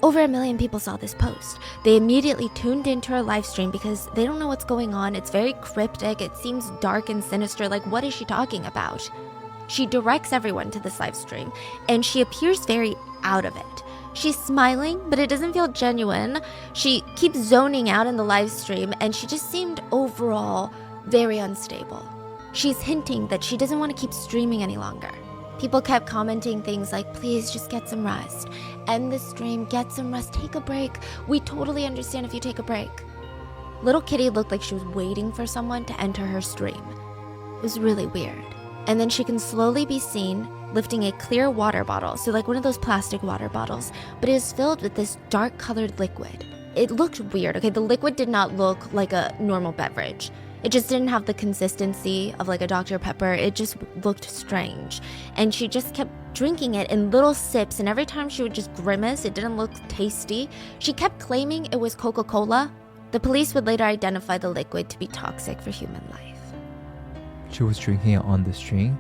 Over 1 million people saw this post. They immediately tuned into her live stream because they don't know what's going on. It's very cryptic. It seems dark and sinister. Like, what is she talking about? She directs everyone to this live stream, and she appears very out of it. She's smiling, but it doesn't feel genuine. She keeps zoning out in the live stream, and she just seemed overall very unstable. She's hinting that she doesn't want to keep streaming any longer. People kept commenting things like, please just get some rest. End the stream, get some rest, take a break. We totally understand if you take a break. Little Kitty looked like she was waiting for someone to enter her stream. It was really weird. And then she can slowly be seen lifting a clear water bottle, so like one of those plastic water bottles, but it is filled with this dark colored liquid. It looked weird, okay? The liquid did not look like a normal beverage. It just didn't have the consistency of like a Dr. Pepper. It just looked strange. And she just kept drinking it in little sips, and every time she would just grimace, it didn't look tasty. She kept claiming it was Coca-Cola. The police would later identify the liquid to be toxic for human life. She was drinking it on the stream?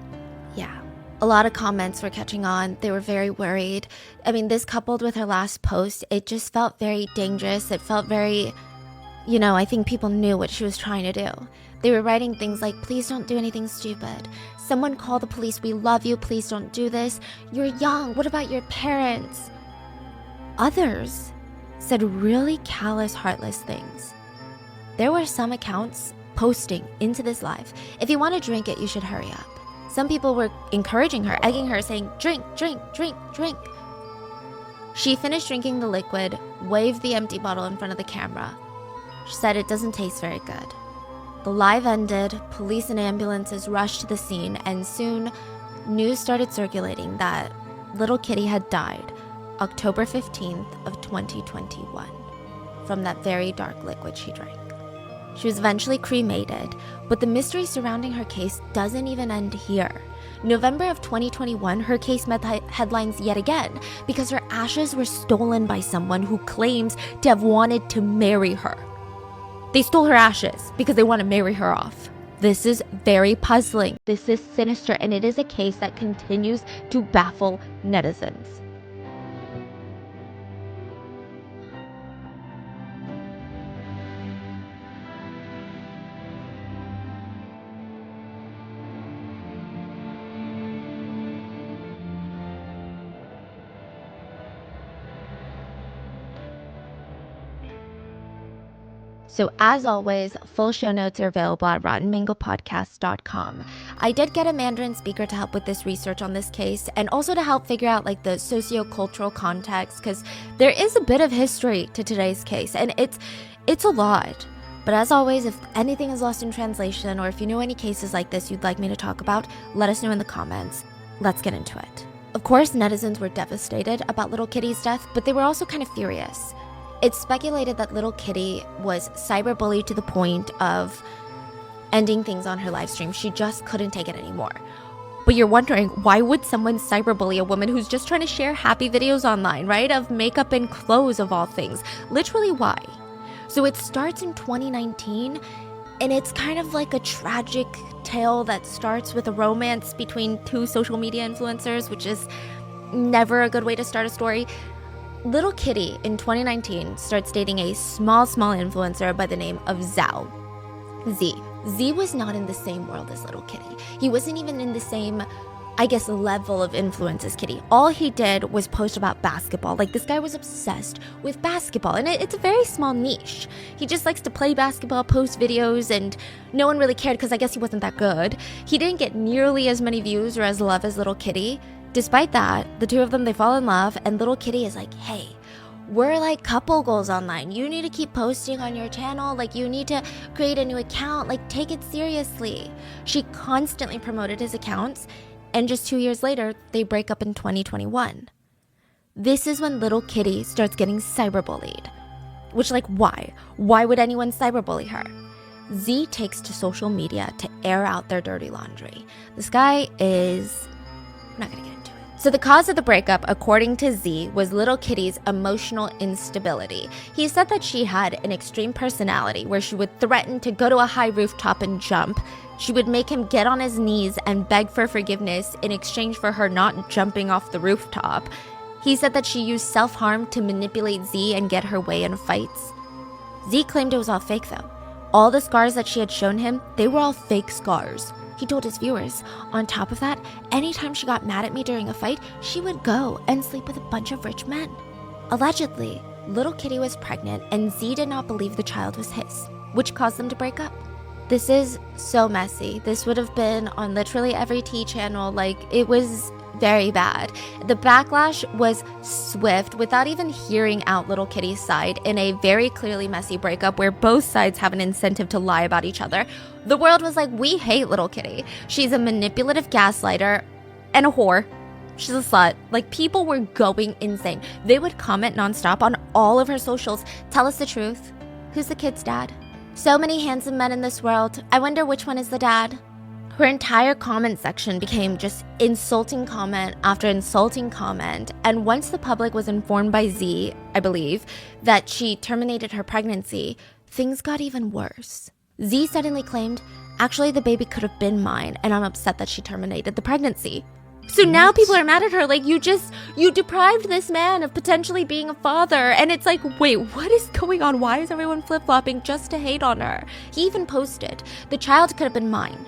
Yeah. A lot of comments were catching on. They were very worried. I mean, this coupled with her last post, it just felt very dangerous. It felt very, I think people knew what she was trying to do. They were writing things like, please don't do anything stupid. Someone call the police. We love you. Please don't do this. You're young. What about your parents? Others said really callous, heartless things. There were some accounts posting into this live, if you want to drink it, you should hurry up. Some people were encouraging her, egging her, saying, drink, drink, drink, drink. She finished drinking the liquid, waved the empty bottle in front of the camera. She said it doesn't taste very good. The live ended, police and ambulances rushed to the scene, and soon news started circulating that little Kitty had died October 15th of 2021 from that very dark liquid she drank. She was eventually cremated, but the mystery surrounding her case doesn't even end here. November of 2021, her case met headlines yet again because her ashes were stolen by someone who claims to have wanted to marry her. They stole her ashes because they want to marry her off. This is very puzzling. This is sinister, and it is a case that continues to baffle netizens. So as always, full show notes are available at RottenMangoPodcast.com. I did get a Mandarin speaker to help with this research on this case, and also to help figure out like the socio-cultural context, because there is a bit of history to today's case, and it's a lot. But as always, if anything is lost in translation, or if you know any cases like this you'd like me to talk about, let us know in the comments. Let's get into it. Of course, netizens were devastated about little Kitty's death, but they were also kind of furious. It's speculated that little Kitty was cyberbullied to the point of ending things on her live stream. She just couldn't take it anymore. But you're wondering, why would someone cyberbully a woman who's just trying to share happy videos online, right? Of makeup and clothes, of all things. Literally, why? So it starts in 2019, and it's kind of like a tragic tale that starts with a romance between two social media influencers, which is never a good way to start a story. Little Kitty in 2019 starts dating a small influencer by the name of Zhao. Z. Z was not in the same world as Little Kitty. He wasn't even in the same, level of influence as Kitty. All he did was post about basketball. Like, this guy was obsessed with basketball, and it's a very small niche. He just likes to play basketball, post videos, and no one really cared because I guess he wasn't that good. He didn't get nearly as many views or as love as Little Kitty. Despite that, the two of them, they fall in love, and Little Kitty is like, hey, we're like couple goals online. You need to keep posting on your channel. Like, you need to create a new account. Like, take it seriously. She constantly promoted his accounts, and just 2 years later, they break up in 2021. This is when Little Kitty starts getting cyberbullied. Which, why? Why would anyone cyberbully her? Z takes to social media to air out their dirty laundry. This guy is... I'm not gonna get into it. So the cause of the breakup, according to Z, was Little Kitty's emotional instability. He said that she had an extreme personality where she would threaten to go to a high rooftop and jump. She would make him get on his knees and beg for forgiveness in exchange for her not jumping off the rooftop. He said that she used self-harm to manipulate Z and get her way in fights. Z claimed it was all fake though. All the scars that she had shown him, they were all fake scars. He told his viewers, on top of that, anytime she got mad at me during a fight, she would go and sleep with a bunch of rich men. Allegedly, little Kitty was pregnant and Z did not believe the child was his, which caused them to break up. This is so messy. This would have been on literally every T channel. Like, it was very bad. The backlash was swift without even hearing out little Kitty's side in a very clearly messy breakup where both sides have an incentive to lie about each other. The world was like, we hate little Kitty. She's a manipulative gaslighter and a whore. She's a slut. Like, people were going insane. They would comment nonstop on all of her socials. Tell us the truth. Who's the kid's dad? So many handsome men in this world. I wonder which one is the dad. Her entire comment section became just insulting comment after insulting comment. And once the public was informed by Z, I believe, that she terminated her pregnancy, things got even worse. Z suddenly claimed, actually the baby could have been mine and I'm upset that she terminated the pregnancy. So now people are mad at her, like, you deprived this man of potentially being a father. And it's like, wait, what is going on? Why is everyone flip-flopping just to hate on her? He even posted, the child could have been mine.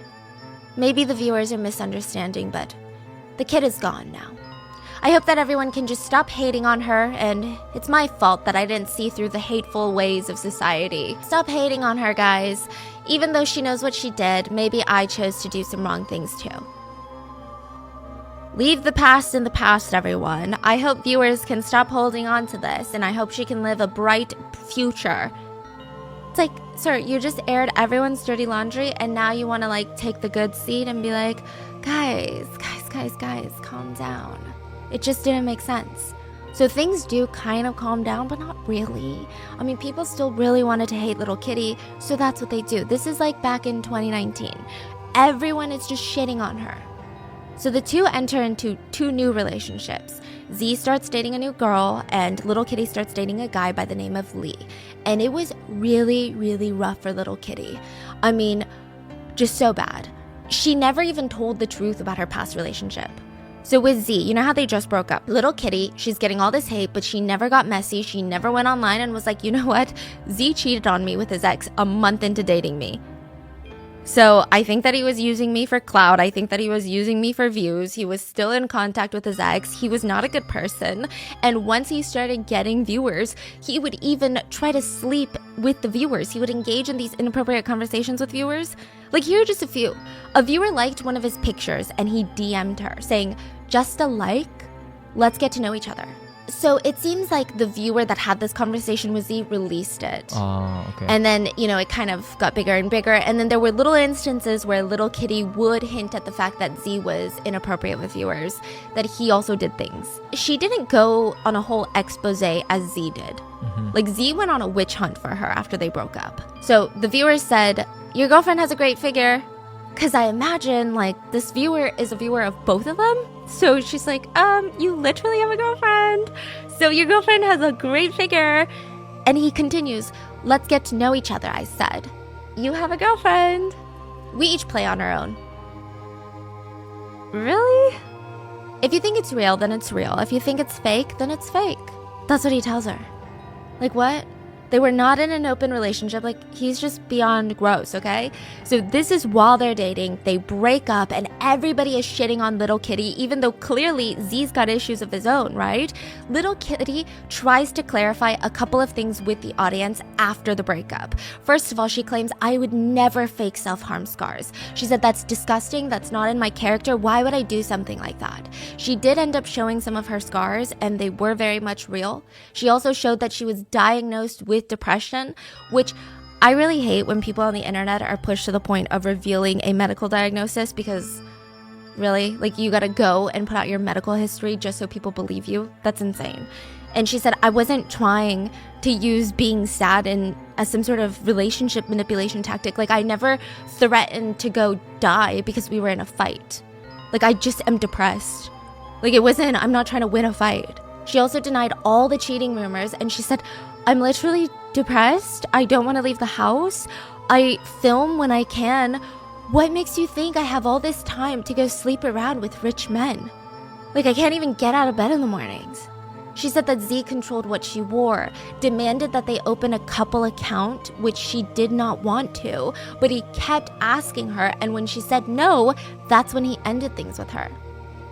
Maybe the viewers are misunderstanding, but the kid is gone now. I hope that everyone can just stop hating on her, and it's my fault that I didn't see through the hateful ways of society. Stop hating on her, guys. Even though she knows what she did, maybe I chose to do some wrong things too. Leave the past in the past, everyone. I hope viewers can stop holding on to this, and I hope she can live a bright future. It's like, sir, you just aired everyone's dirty laundry, and now you want to, like, take the good seat and be like, guys, calm down. It just didn't make sense. So things do kind of calm down, but not really. I mean, people still really wanted to hate little Kitty, so that's what they do. This is like back in 2019. Everyone is just shitting on her. So the two enter into two new relationships. Z starts dating a new girl, and little Kitty starts dating a guy by the name of Lee. And it was really, really rough for little Kitty. I mean, just so bad. She never even told the truth about her past relationship. So with Z, you know how they just broke up? Little Kitty, she's getting all this hate, but she never got messy. She never went online and was like, you know what? Z cheated on me with his ex a month into dating me. So I think that he was using me for clout. I think that he was using me for views. He was still in contact with his ex. He was not a good person. And once he started getting viewers, he would even try to sleep with the viewers. He would engage in these inappropriate conversations with viewers. Like, here are just a few. A viewer liked one of his pictures and he DM'd her saying, just a like, let's get to know each other. So it seems like the viewer that had this conversation with Z released it. Oh, okay. And then, you know, it kind of got bigger and bigger. And then there were little instances where little Kitty would hint at the fact that Z was inappropriate with viewers, that he also did things. She didn't go on a whole expose as Z did. Mm-hmm. Like, Z went on a witch hunt for her after they broke up. So the viewers said, your girlfriend has a great figure. Because I imagine, like, this viewer is a viewer of both of them. So she's like, you literally have a girlfriend. So your girlfriend has a great figure. And he continues, let's get to know each other, I said. You have a girlfriend. We each play on our own. Really? If you think it's real, then it's real. If you think it's fake, then it's fake. That's what he tells her. Like, what? They were not in an open relationship. Like, he's just beyond gross, okay? So this is while they're dating. They break up and everybody is shitting on little Kitty, even though clearly Z's got issues of his own, right? Little Kitty tries to clarify a couple of things with the audience after the breakup. First of all, she claims, I would never fake self-harm scars. She said, that's disgusting. That's not in my character. Why would I do something like that? She did end up showing some of her scars and they were very much real. She also showed that she was diagnosed with depression, which I really hate when people on the internet are pushed to the point of revealing a medical diagnosis, because really, like, you gotta go and put out your medical history just so people believe you. That's insane. And she said, I wasn't trying to use being sad as some sort of relationship manipulation tactic. Like, I never threatened to go die because we were in a fight. Like, I just am depressed. Like, I'm not trying to win a fight. She also denied all the cheating rumors, and she said, I'm literally depressed. I don't want to leave the house. I film when I can. What makes you think I have all this time to go sleep around with rich men? Like, I can't even get out of bed in the mornings. She said that Z controlled what she wore, demanded that they open a couple account, which she did not want to, but he kept asking her, and when she said no, that's when he ended things with her.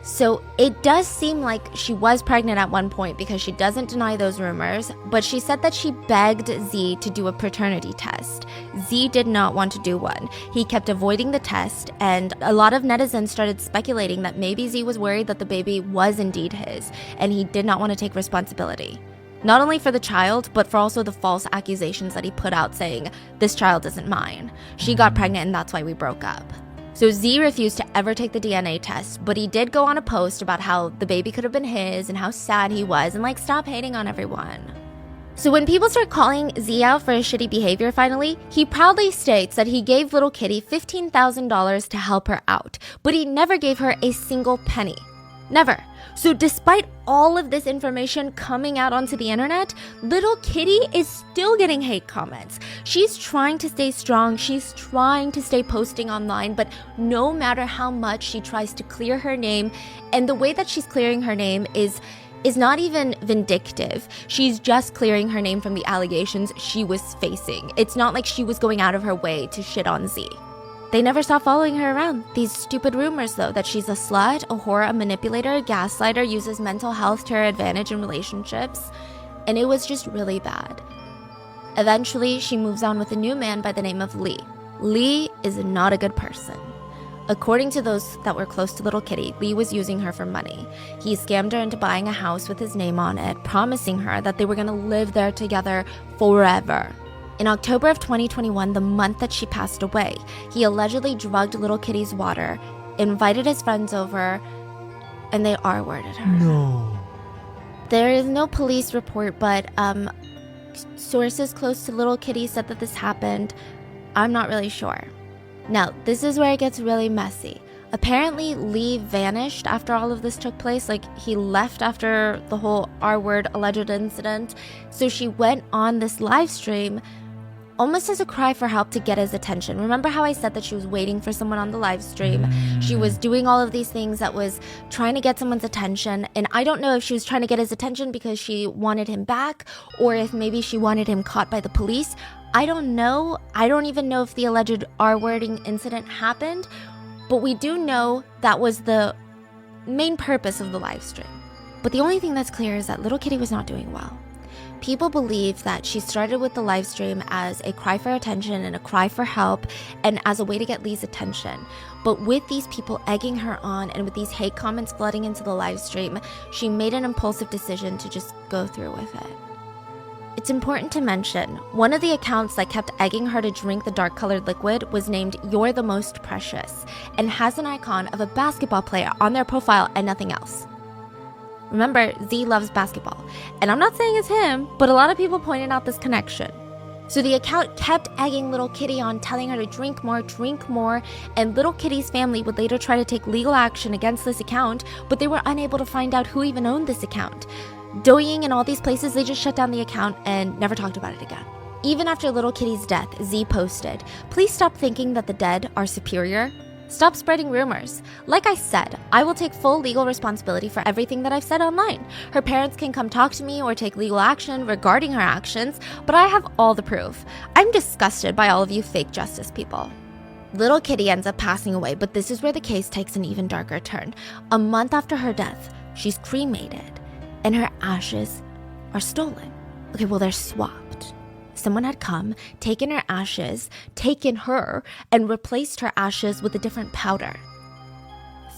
So it does seem like she was pregnant at one point because she doesn't deny those rumors, but she said that she begged Z to do a paternity test. Z did not want to do one. He kept avoiding the test, and a lot of netizens started speculating that maybe Z was worried that the baby was indeed his, and he did not want to take responsibility. Not only for the child, but for also the false accusations that he put out saying, "This child isn't mine. She got pregnant and that's why we broke up." So Z refused to ever take the DNA test, but he did go on a post about how the baby could have been his and how sad he was and like, stop hating on everyone. So when people start calling Z out for his shitty behavior finally, he proudly states that he gave little Kitty $15,000 to help her out, but he never gave her a single penny. Never. So despite all of this information coming out onto the internet, little Kitty is still getting hate comments. She's trying to stay strong, she's trying to stay posting online, but no matter how much she tries to clear her name, and the way that she's clearing her name is not even vindictive. She's just clearing her name from the allegations she was facing. It's not like she was going out of her way to shit on Z. They never stop following her around. These stupid rumors, though, that she's a slut, a whore, a manipulator, a gaslighter, uses mental health to her advantage in relationships, and it was just really bad. Eventually, she moves on with a new man by the name of Lee. Lee is not a good person. According to those that were close to little Kitty, Lee was using her for money. He scammed her into buying a house with his name on it, promising her that they were going to live there together forever. In October of 2021, the month that she passed away, he allegedly drugged little Kitty's water, invited his friends over, and they R-worded her. No. There is no police report, but sources close to little Kitty said that this happened. I'm not really sure. Now, this is where it gets really messy. Apparently, Lee vanished after all of this took place. Like, he left after the whole R-word alleged incident. So she went on this live stream almost as a cry for help to get his attention. Remember how I said that she was waiting for someone on the live stream? She was doing all of these things that was trying to get someone's attention. And I don't know if she was trying to get his attention because she wanted him back, or if maybe she wanted him caught by the police. I don't know. I don't even know if the alleged R-wording incident happened, but we do know that was the main purpose of the live stream. But the only thing that's clear is that little Kitty was not doing well. People believe that she started with the live stream as a cry for attention and a cry for help and as a way to get Lee's attention. But with these people egging her on and with these hate comments flooding into the live stream, she made an impulsive decision to just go through with it. It's important to mention, one of the accounts that kept egging her to drink the dark-colored liquid was named You're the Most Precious and has an icon of a basketball player on their profile and nothing else. Remember, Z loves basketball, and I'm not saying it's him, but a lot of people pointed out this connection. So the account kept egging little Kitty on, telling her to drink more, and little Kitty's family would later try to take legal action against this account, but they were unable to find out who even owned this account. Douyin and all these places, they just shut down the account and never talked about it again. Even after little Kitty's death, Z posted, "Please stop thinking that the dead are superior. Stop spreading rumors. Like I said, I will take full legal responsibility for everything that I've said online. Her parents can come talk to me or take legal action regarding her actions, but I have all the proof. I'm disgusted by all of you fake justice people." Little Kitty ends up passing away, but this is where the case takes an even darker turn. A month after her death, she's cremated, and her ashes are stolen. Okay, well, they're swapped. Someone had come, taken her ashes, taken her, and replaced her ashes with a different powder.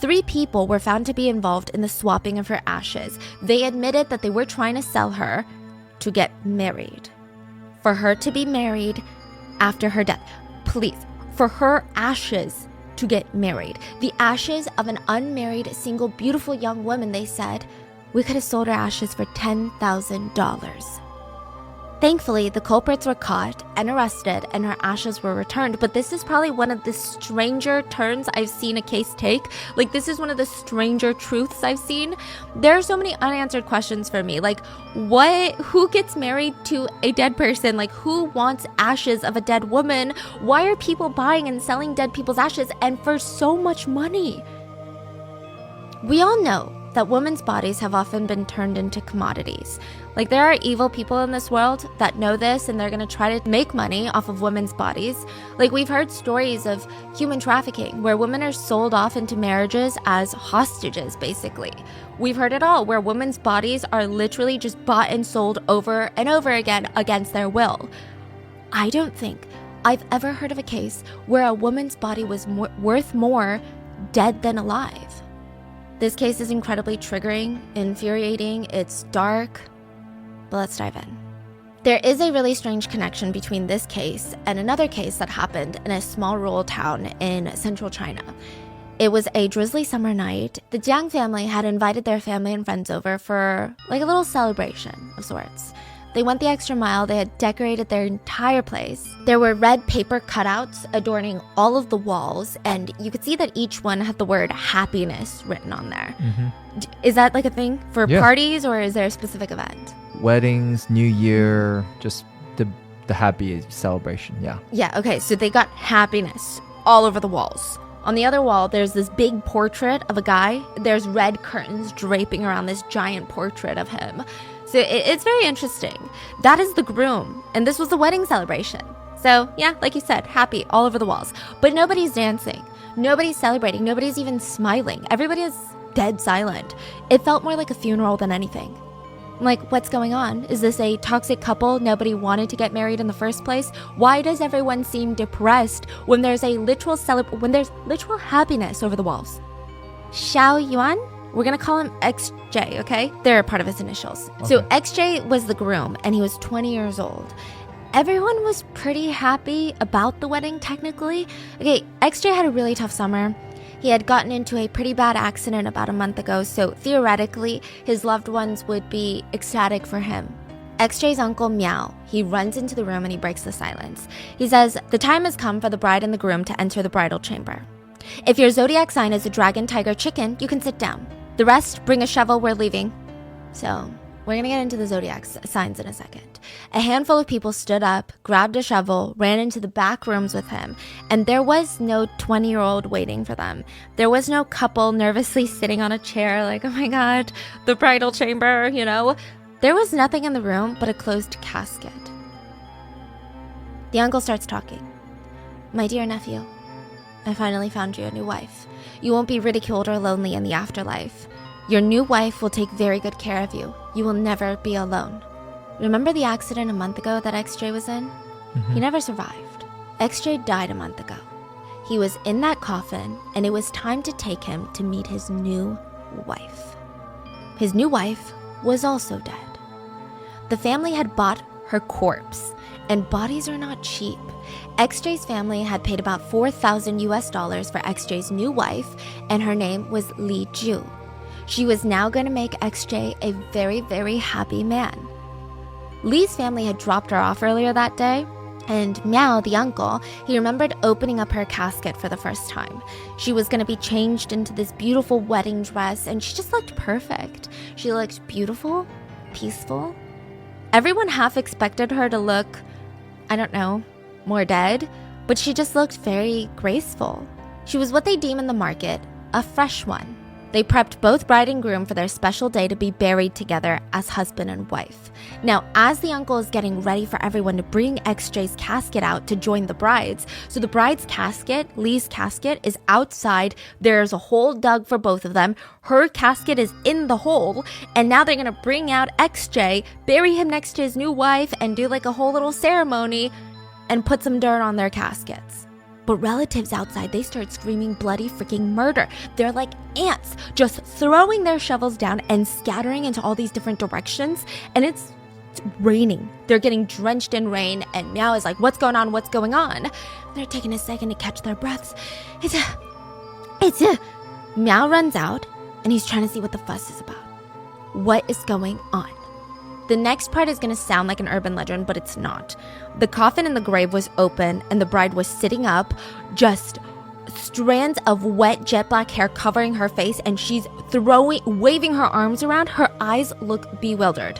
3 people were found to be involved in the swapping of her ashes. They admitted that they were trying to sell her to get married. For her to be married after her death. Please, for her ashes to get married. The ashes of an unmarried, single, beautiful young woman, they said. We could have sold her ashes for $10,000. Thankfully, the culprits were caught and arrested and her ashes were returned, but this is probably one of the stranger turns I've seen a case take. Like, this is one of the stranger truths I've seen. There are so many unanswered questions for me. Like, who gets married to a dead person? Like, who wants ashes of a dead woman? Why are people buying and selling dead people's ashes and for so much money? We all know that women's bodies have often been turned into commodities. Like, there are evil people in this world that know this, and they're gonna try to make money off of women's bodies. Like, we've heard stories of human trafficking where women are sold off into marriages as hostages, basically. We've heard it all, where women's bodies are literally just bought and sold over and over again against their will. I don't think I've ever heard of a case where a woman's body was worth more dead than alive. This case is incredibly triggering, infuriating, it's dark, but let's dive in. There is a really strange connection between this case and another case that happened in a small rural town in central China. It was a drizzly summer night. The Jiang family had invited their family and friends over for like a little celebration of sorts. They went the extra mile. They had decorated their entire place. There were red paper cutouts adorning all of the walls, and you could see that each one had the word happiness written on there. Is that like a thing for parties, or is there a specific event? Weddings, New Year, just the happy celebration, yeah. Yeah, okay, so they got happiness all over the walls. On the other wall, there's this big portrait of a guy. There's red curtains draping around this giant portrait of him. So it's very interesting. That is the groom, and this was the wedding celebration. So yeah, like you said, happy all over the walls. But nobody's dancing. Nobody's celebrating. Nobody's even smiling. Everybody is dead silent. It felt more like a funeral than anything. Like, what's going on? Is this a toxic couple? Nobody wanted to get married in the first place? Why does everyone seem depressed when there's a literal happiness over the walls? Xiao Yuan? We're gonna call him XJ, okay? They're a part of his initials. Okay. So XJ was the groom, and he was 20 years old. Everyone was pretty happy about the wedding, technically. Okay, XJ had a really tough summer. He had gotten into a pretty bad accident about a month ago, so theoretically, his loved ones would be ecstatic for him. XJ's uncle, Miao, he runs into the room and he breaks the silence. He says, "The time has come for the bride and the groom to enter the bridal chamber. If your zodiac sign is a dragon, tiger, chicken, you can sit down. The rest, bring a shovel, we're leaving." So, we're gonna get into the zodiac signs in a second. A handful of people stood up, grabbed a shovel, ran into the back rooms with him, and there was no 20-year-old waiting for them. There was no couple nervously sitting on a chair like, oh my god, the bridal chamber, you know? There was nothing in the room but a closed casket. The uncle starts talking. "My dear nephew, I finally found you a new wife. You won't be ridiculed or lonely in the afterlife. Your new wife will take very good care of you. You will never be alone. Remember the accident a month ago that XJ was in? He never survived. XJ died a month ago. He was in that coffin, and it was time to take him to meet his new wife. His new wife was also dead. The family had bought her corpse, and bodies are not cheap. XJ's family had paid about $4,000 for XJ's new wife, and her name was Li Ju. She was now going to make XJ a very, very happy man. Li's family had dropped her off earlier that day, and Miao, the uncle, he remembered opening up her casket for the first time. She was going to be changed into this beautiful wedding dress, and she just looked perfect. She looked beautiful, peaceful. Everyone half expected her to look, I don't know, more dead, but she just looked very graceful. She was what they deem in the market a fresh one. They prepped both bride and groom for their special day to be buried together as husband and wife. Now, as the uncle is getting ready for everyone to bring XJ's casket out to join the brides, so the bride's casket, Li's casket, is outside. There's a hole dug for both of them. Her casket is in the hole, and now they're gonna bring out XJ, bury him next to his new wife, and do like a whole little ceremony and put some dirt on their caskets. But relatives outside, they start screaming bloody freaking murder. They're like ants, just throwing their shovels down and scattering into all these different directions. And it's raining. They're getting drenched in rain. And Miao is like, what's going on? What's going on? They're taking a second to catch their breaths. Miao runs out and he's trying to see what the fuss is about. What is going on? The next part is going to sound like an urban legend, but it's not. The coffin in the grave was open and the bride was sitting up, just strands of wet jet black hair covering her face, and she's waving her arms around. Her eyes look bewildered.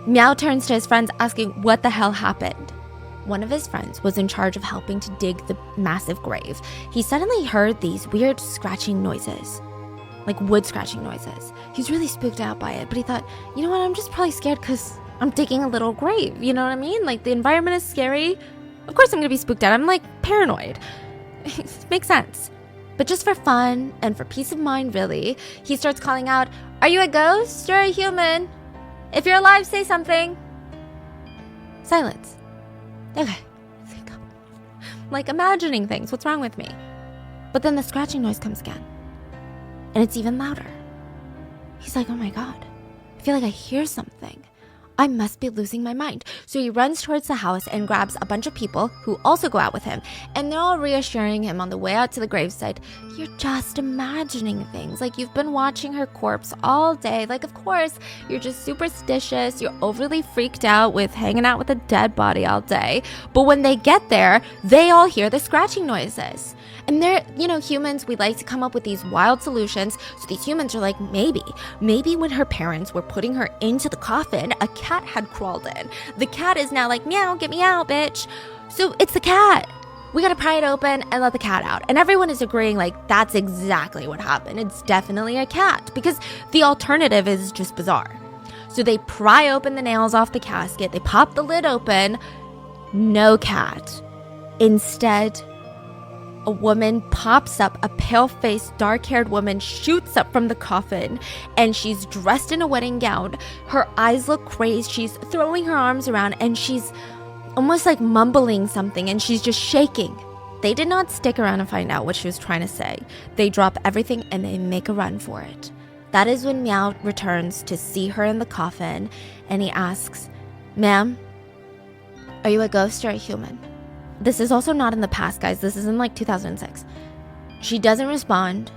Miao turns to his friends asking what the hell happened. One of his friends was in charge of helping to dig the massive grave. He suddenly heard these weird scratching noises. like wood scratching noises. He was really spooked out by it, but he thought, you know what, I'm just probably scared because I'm digging a little grave. You know what I mean? Like, the environment is scary. Of course I'm gonna be spooked out. I'm like paranoid. It makes sense. But just for fun and for peace of mind, really, he starts calling out, "Are you a ghost or a human? If you're alive, say something." Silence. Okay. Like imagining things. What's wrong with me? But then the scratching noise comes again. And it's even louder. He's like, oh my God, I feel like I hear something. I must be losing my mind. So he runs towards the house and grabs a bunch of people who also go out with him. And they're all reassuring him on the way out to the graveside. You're just imagining things. Like, you've been watching her corpse all day. Like, of course, you're just superstitious. You're overly freaked out with hanging out with a dead body all day. But when they get there, they all hear the scratching noises. And they're, humans, we like to come up with these wild solutions. So these humans are like, maybe when her parents were putting her into the coffin, a cat had crawled in. The cat is now like, meow, get me out, bitch. So it's the cat. We gotta pry it open and let the cat out. And everyone is agreeing, like, that's exactly what happened. It's definitely a cat, because the alternative is just bizarre. So they pry open the nails off the casket. They pop the lid open. No cat. Instead, a woman pops up, a pale-faced, dark-haired woman shoots up from the coffin, and she's dressed in a wedding gown. Her eyes look crazed. She's throwing her arms around, and she's almost like mumbling something, and she's just shaking. They did not stick around and find out what she was trying to say. They drop everything, and they make a run for it. That is when Meow returns to see her in the coffin, and he asks, "Ma'am, are you a ghost or a human?" This is also not in the past, guys. This is in like 2006. She doesn't respond.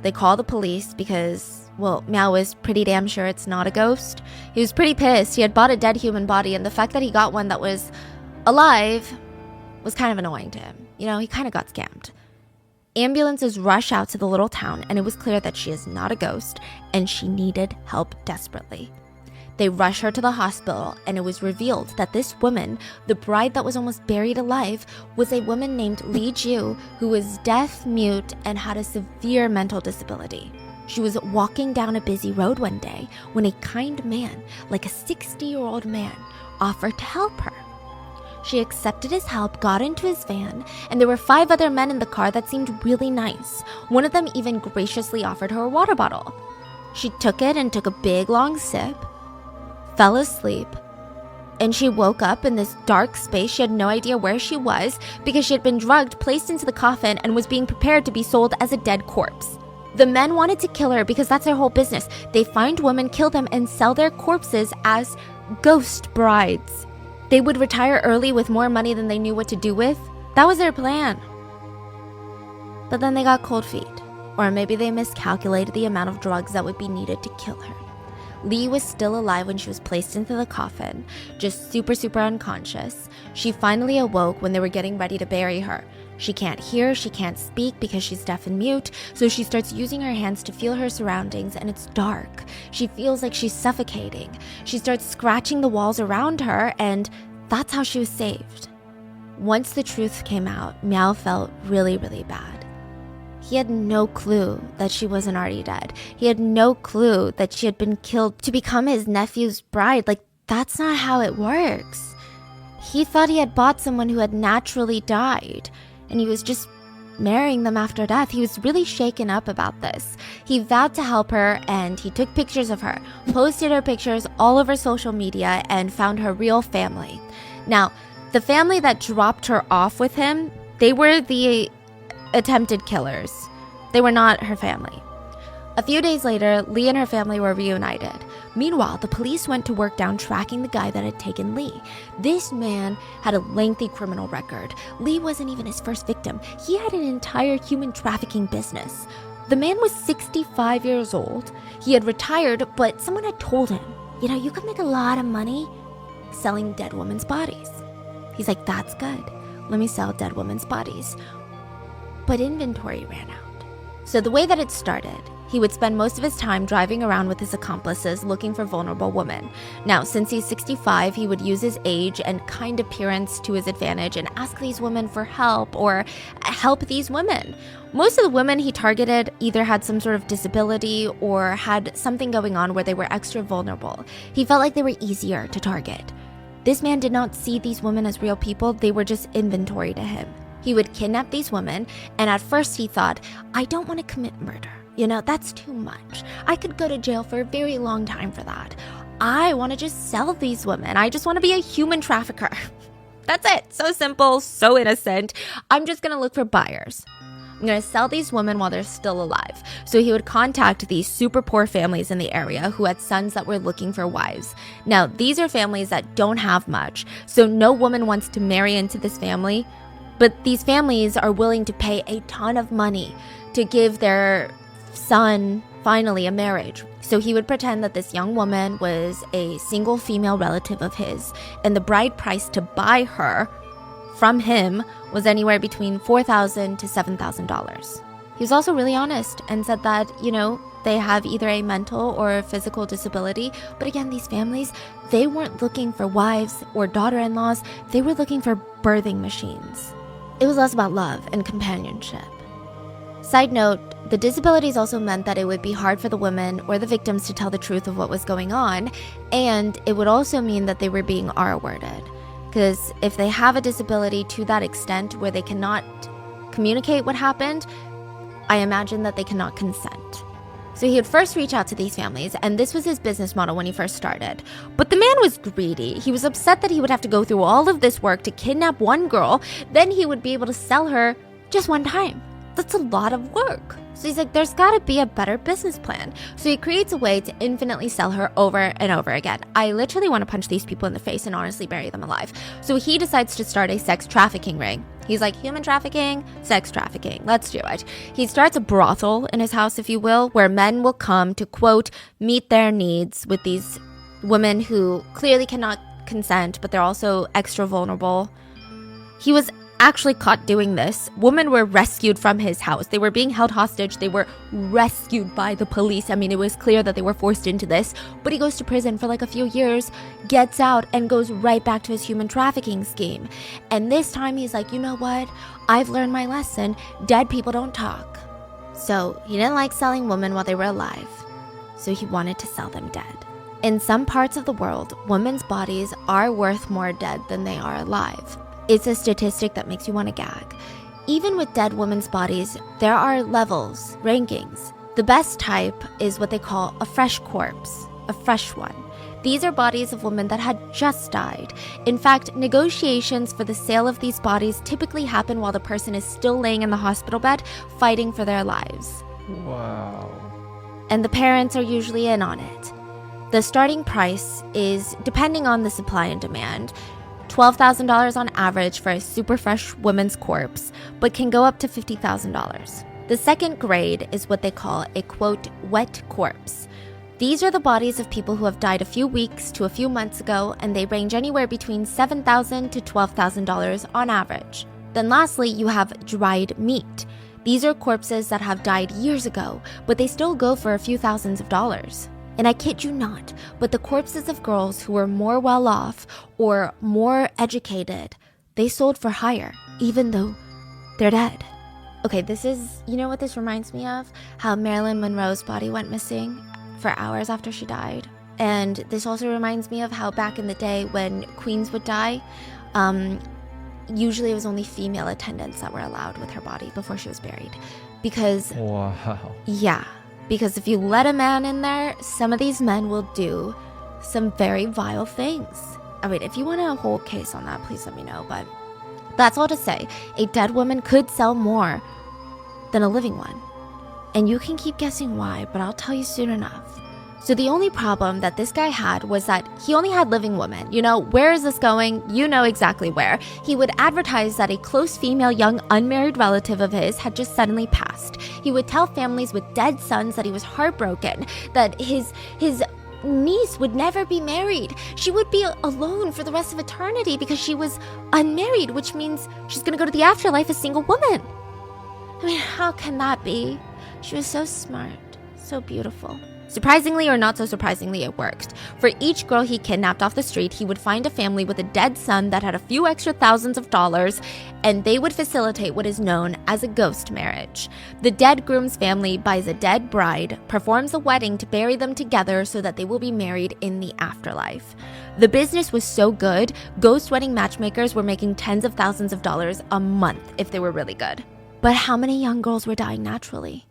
They call the police because, well, Meow was pretty damn sure it's not a ghost. He was pretty pissed. He had bought a dead human body, and the fact that he got one that was alive was kind of annoying to him. He kind of got scammed. Ambulances rush out to the little town, and it was clear that she is not a ghost, and she needed help desperately. They rush her to the hospital, and it was revealed that this woman, the bride that was almost buried alive, was a woman named Li Ju, who was deaf, mute, and had a severe mental disability. She was walking down a busy road one day when a kind man, like a 60-year-old man, offered to help her. She accepted his help, got into his van, and there were 5 other men in the car that seemed really nice. One of them even graciously offered her a water bottle. She took it and took a big, long sip, fell asleep, and she woke up in this dark space. She had no idea where she was because she had been drugged, placed into the coffin, and was being prepared to be sold as a dead corpse. The men wanted to kill her because that's their whole business. They find women, kill them, and sell their corpses as ghost brides. They would retire early with more money than they knew what to do with. That was their plan. But then they got cold feet, or maybe they miscalculated the amount of drugs that would be needed to kill her. Lee was still alive when she was placed into the coffin, just super unconscious. She finally awoke when they were getting ready to bury her. She can't hear, she can't speak because she's deaf and mute, so she starts using her hands to feel her surroundings, and it's dark. She feels like she's suffocating. She starts scratching the walls around her, and that's how she was saved. Once the truth came out, Meow felt really bad. He had no clue that she wasn't already dead. He had no clue that she had been killed to become his nephew's bride. Like, that's not how it works. He thought he had bought someone who had naturally died, and he was just marrying them after death. He was really shaken up about this. He vowed to help her, and he took pictures of her, posted her pictures all over social media, and found her real family. Now, the family that dropped her off with him, they were the attempted killers. They were not her family. A few days later, Lee and her family were reunited. Meanwhile, the police went to work down tracking the guy that had taken Lee. This man had a lengthy criminal record. Lee wasn't even his first victim. He had an entire human trafficking business. The man was 65 years old. He had retired, but someone had told him, you can make a lot of money selling dead women's bodies. He's like, that's good. Let me sell dead women's bodies. But inventory ran out. So the way that it started He would spend most of his time driving around with his accomplices looking for vulnerable women. Now, since he's 65, he would use his age and kind appearance to his advantage and ask these women for help or help these women. Most of the women he targeted either had some sort of disability or had something going on where they were extra vulnerable. He felt like they were easier to target. This man did not see these women as real people, they were just inventory to him. He would kidnap these women, and at first he thought, I don't want to commit murder. That's too much. I could go to jail for a very long time for that. I want to just sell these women. I just want to be a human trafficker. That's it. So simple, so innocent. I'm just going to look for buyers. I'm going to sell these women while they're still alive. So he would contact these super poor families in the area who had sons that were looking for wives. Now, these are families that don't have much, so no woman wants to marry into this family. But these families are willing to pay a ton of money to give their son finally a marriage. So he would pretend that this young woman was a single female relative of his, and the bride price to buy her from him was anywhere between $4,000 to $7,000. He was also really honest and said that, they have either a mental or a physical disability. But again, these families, they weren't looking for wives or daughter-in-laws. They were looking for birthing machines. It was less about love and companionship. Side note, the disabilities also meant that it would be hard for the women or the victims to tell the truth of what was going on, and it would also mean that they were being R-worded. Because if they have a disability to that extent where they cannot communicate what happened, I imagine that they cannot consent. So he would first reach out to these families, and this was his business model when he first started. But the man was greedy. He was upset that he would have to go through all of this work to kidnap one girl, then he would be able to sell her just one time. That's a lot of work. So he's like, there's gotta be a better business plan. So he creates a way to infinitely sell her over and over again. I literally want to punch these people in the face and honestly bury them alive. So he decides to start a sex trafficking ring. He's like, human trafficking, sex trafficking, let's do it. He starts a brothel in his house, if you will, where men will come to, quote, meet their needs with these women who clearly cannot consent, but they're also extra vulnerable. He was actually caught doing this. Women were rescued from his house. They were being held hostage. They were rescued by the police. I mean, it was clear that they were forced into this, but he goes to prison for like a few years, gets out, and goes right back to his human trafficking scheme. And this time he's like, you know what? I've learned my lesson. Dead people don't talk. So he didn't like selling women while they were alive. So he wanted to sell them dead. In some parts of the world, women's bodies are worth more dead than they are alive. It's a statistic that makes you want to gag. Even with dead women's bodies, there are levels, rankings. The best type is what they call a fresh corpse, a fresh one. These are bodies of women that had just died. In fact, negotiations for the sale of these bodies typically happen while the person is still laying in the hospital bed, fighting for their lives. Wow. And the parents are usually in on it. The starting price is, depending on the supply and demand, $12,000 on average for a super fresh woman's corpse, but can go up to $50,000. The second grade is what they call a, quote, wet corpse. These are the bodies of people who have died a few weeks to a few months ago, and they range anywhere between $7,000 to $12,000 on average. Then lastly, you have dried meat. These are corpses that have died years ago, but they still go for a few thousands of dollars. And I kid you not, but the corpses of girls who were more well off or more educated, they sold for higher, even though they're dead. Okay, you know what this reminds me of? How Marilyn Monroe's body went missing for hours after she died. And this also reminds me of how back in the day when queens would die, usually it was only female attendants that were allowed with her body before she was buried. Because, Wow. yeah. Because if you let a man in there, some of these men will do some very vile things. I mean, if you want a whole case on that, please let me know. But that's all to say, a dead woman could sell more than a living one. And you can keep guessing why, but I'll tell you soon enough. So the only problem that this guy had was that he only had living women. Where is this going? You know exactly where. He would advertise that a close female young unmarried relative of his had just suddenly passed. He would tell families with dead sons that he was heartbroken, that his niece would never be married. She would be alone for the rest of eternity because she was unmarried, which means she's gonna go to the afterlife a single woman. I mean, how can that be? She was so smart, So beautiful. Surprisingly or not so surprisingly, it worked. For each girl he kidnapped off the street, he would find a family with a dead son that had a few extra thousands of dollars, and they would facilitate what is known as a ghost marriage. The dead groom's family buys a dead bride, performs a wedding to bury them together so that they will be married in the afterlife. The business was so good, ghost wedding matchmakers were making tens of thousands of dollars a month if they were really good. But how many young girls were dying naturally?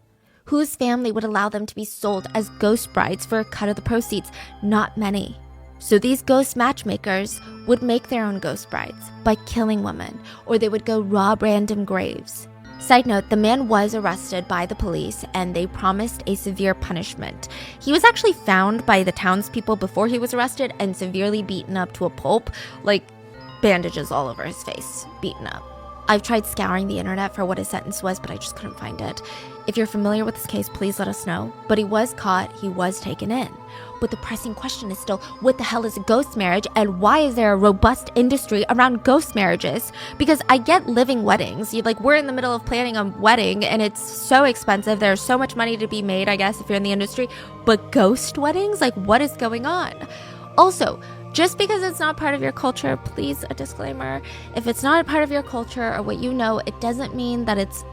Whose family would allow them to be sold as ghost brides for a cut of the proceeds? Not many. So these ghost matchmakers would make their own ghost brides by killing women, or they would go rob random graves. Side note, the man was arrested by the police and they promised a severe punishment. He was actually found by the townspeople before he was arrested and severely beaten up to a pulp, like bandages all over his face, beaten up. I've tried scouring the internet for what his sentence was, but I just couldn't find it. If you're familiar with this case, please let us know. But he was caught, he was taken in. But the pressing question is still, what the hell is a ghost marriage, and why is there a robust industry around ghost marriages? Because I get living weddings. We're in the middle of planning a wedding, and it's so expensive. There's so much money to be made, I guess, if you're in the industry. But ghost weddings? What is going on? Also, just because it's not part of your culture, please, a disclaimer, if it's not a part of your culture or what you know, it doesn't mean that it's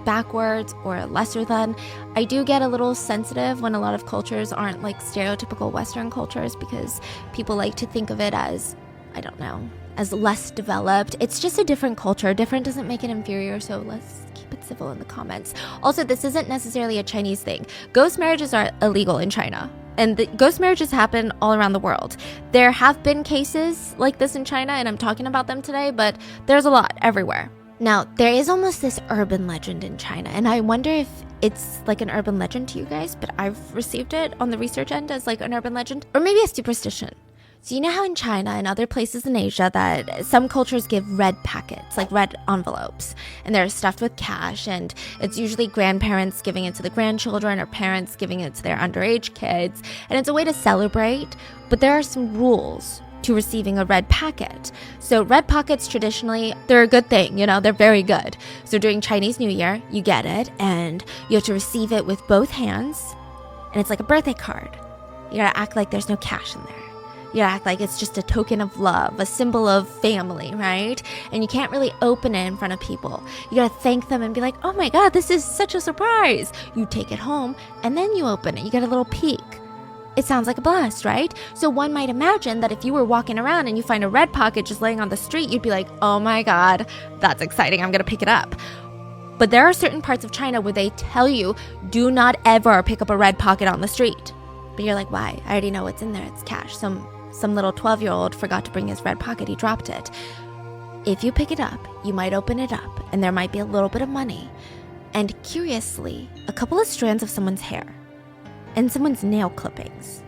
backwards or lesser than. I do get a little sensitive when a lot of cultures aren't like stereotypical Western cultures because people like to think of it as, I don't know, as less developed. It's just a different culture. Different doesn't make it inferior, so let's keep it civil in the comments. Also, this isn't necessarily a Chinese thing. Ghost marriages are illegal in China. And the ghost marriages happen all around the world. There have been cases like this in China, and I'm talking about them today, but there's a lot everywhere. Now, there is almost this urban legend in China, and I wonder if it's like an urban legend to you guys, but I've received it on the research end as like an urban legend, or maybe a superstition. So you know how in China and other places in Asia that some cultures give red packets, like red envelopes, and they're stuffed with cash, and it's usually grandparents giving it to the grandchildren or parents giving it to their underage kids, and it's a way to celebrate, but there are some rules to receiving a red packet. So red pockets traditionally, they're a good thing, they're very good. So during Chinese New Year, you get it, and you have to receive it with both hands, and it's like a birthday card. You gotta act like there's no cash in there. You act like it's just a token of love, a symbol of family, right? And you can't really open it in front of people. You gotta thank them and be like, oh my God, this is such a surprise. You take it home and then you open it. You get a little peek. It sounds like a blast, right? So one might imagine that if you were walking around and you find a red pocket just laying on the street, you'd be like, oh my God, that's exciting. I'm gonna pick it up. But there are certain parts of China where they tell you, do not ever pick up a red pocket on the street. But you're like, why? I already know what's in there. It's cash. Some little 12-year-old forgot to bring his red pocket. He dropped it. If you pick it up, you might open it up, and there might be a little bit of money. And curiously, a couple of strands of someone's hair, and someone's nail clippings,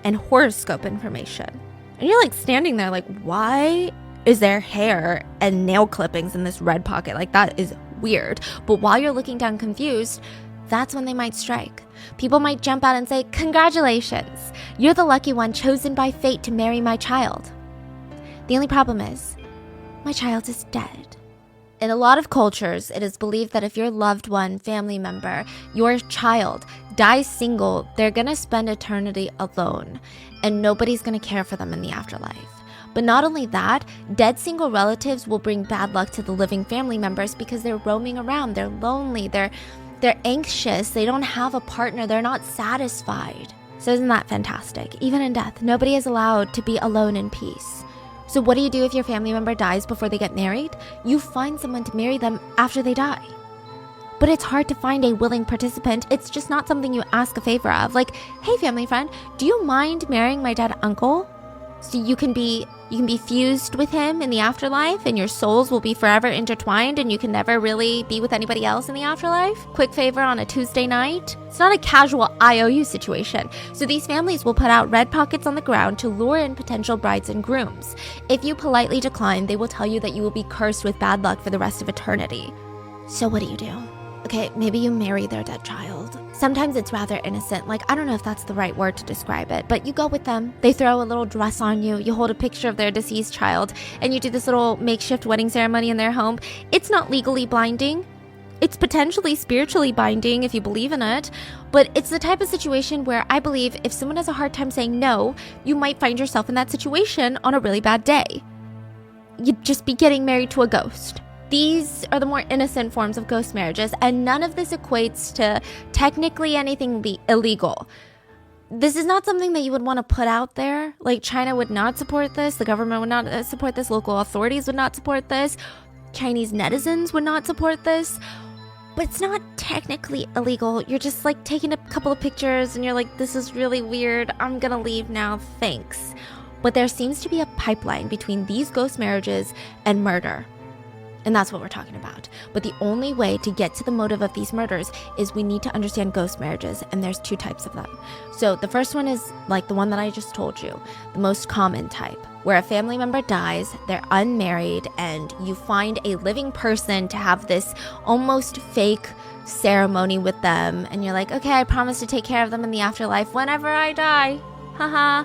and horoscope information. And you're like standing there like, why is there hair and nail clippings in this red pocket? Like, that is weird. But while you're looking down confused, that's when they might strike. People might jump out and say, congratulations, you're the lucky one chosen by fate to marry my child. The only problem is, my child is dead. In a lot of cultures, it is believed that if your loved one, family member, your child dies single, they're gonna spend eternity alone, and nobody's gonna care for them in the afterlife. But not only that, dead single relatives will bring bad luck to the living family members because they're roaming around, they're lonely, they're anxious, they don't have a partner, they're not satisfied. So isn't that fantastic? Even in death, nobody is allowed to be alone in peace. So what do you do if your family member dies before they get married? You find someone to marry them after they die. But it's hard to find a willing participant. It's just not something you ask a favor of. Like, hey family friend, do you mind marrying my dead uncle? So you can be fused with him in the afterlife, and your souls will be forever intertwined, and you can never really be with anybody else in the afterlife. Quick favor on a Tuesday night. It's not a casual IOU situation. So these families will put out red pockets on the ground to lure in potential brides and grooms. If you politely decline, they will tell you that you will be cursed with bad luck for the rest of eternity. So what do? Okay, maybe you marry their dead child. Sometimes it's rather innocent. Like, I don't know if that's the right word to describe it, but you go with them. They throw a little dress on you. You hold a picture of their deceased child, and you do this little makeshift wedding ceremony in their home. It's not legally binding. It's potentially spiritually binding if you believe in it, but it's the type of situation where I believe if someone has a hard time saying no, you might find yourself in that situation on a really bad day. You'd just be getting married to a ghost. These are the more innocent forms of ghost marriages, and none of this equates to technically anything illegal. This is not something that you would want to put out there. Like, China would not support this, the government would not support this, local authorities would not support this, Chinese netizens would not support this. But it's not technically illegal. You're just like taking a couple of pictures and you're like, this is really weird, I'm gonna leave now, thanks. But there seems to be a pipeline between these ghost marriages and murder. And that's what we're talking about. But the only way to get to the motive of these murders is we need to understand ghost marriages, and there's two types of them. So the first one is like the one that I just told you, the most common type, where a family member dies, they're unmarried, and you find a living person to have this almost fake ceremony with them, and you're like, okay, I promise to take care of them in the afterlife whenever I die. Haha,